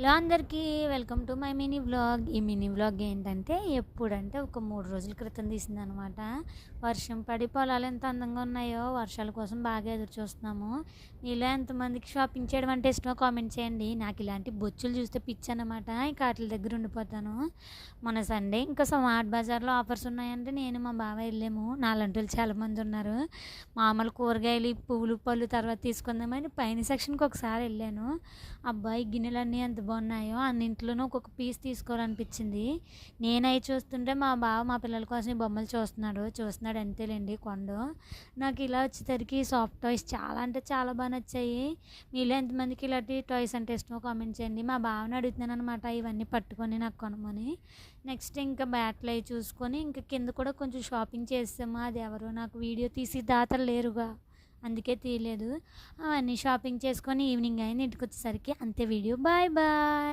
Hello అందరికీ welcome to my mini vlog. ఈ mini vlog ఏంటంటే ఎప్పుడంటే ఒక 3 రోజుల క్రితం తీసిందనమాట. వర్షం పడి పొలాలు ఎంత అందంగా ఉన్నాయో, వర్షాల కోసం బాగా ఎదురు చూస్తున్నాము. మీలో ఎంతమందికి షాపింగ్ చేయడం అంటే ఇష్టమో కామెంట్ చేయండి. నాకు ఇలాంటి బొచ్చులు చూస్తే పిచ్చి అనమాట. ఇంకా వాటి దగ్గర ఉండిపోతాను. మన సండే ఇంకా స్మార్ట్ బజార్లో ఆఫర్స్ ఉన్నాయంటే నేను మా బావ వెళ్ళాము. నాలంటి వాళ్ళు చాలామంది ఉన్నారు. మామూలు కూరగాయలు పువ్వులు పళ్ళు తర్వాత తీసుకుందామని పైన సెక్షన్కి ఒకసారి వెళ్ళాను. అబ్బాయి గిన్నెలన్నీ ఎంత బాగున్నాయో అన్నింట్లోనూ ఒక్కొక్క పీస్ తీసుకోవాలనిపించింది. నేను అవి చూస్తుంటే మా బావ మా పిల్లల కోసం ఈ బొమ్మలు చూస్తున్నాడు అంతేలేండి కొండు. నాకు ఇలా వచ్చేసరికి సాఫ్ట్ టాయ్స్ చాలా అంటే చాలా బాగా నచ్చాయి. మీలో ఎంతమందికి ఇలాంటి టాయ్స్ అంటే ఇష్టమో కామెంట్ చేయండి. మా బావని అడుగుతున్నాను అనమాట ఇవన్నీ పట్టుకొని నాకు కొనమని. నెక్స్ట్ ఇంకా బ్యాట్లు అవి చూసుకొని ఇంకా కింద కూడా కొంచెం షాపింగ్ చేసాము. అది ఎవరు నాకు వీడియో తీసి దాతలు లేరుగా, అందుకే తీయలేదు. అవన్నీ షాపింగ్ చేసుకొని ఈవినింగ్ అయింది. ఇంటికి వచ్చేసరికి అంతే వీడియో. Bye bye.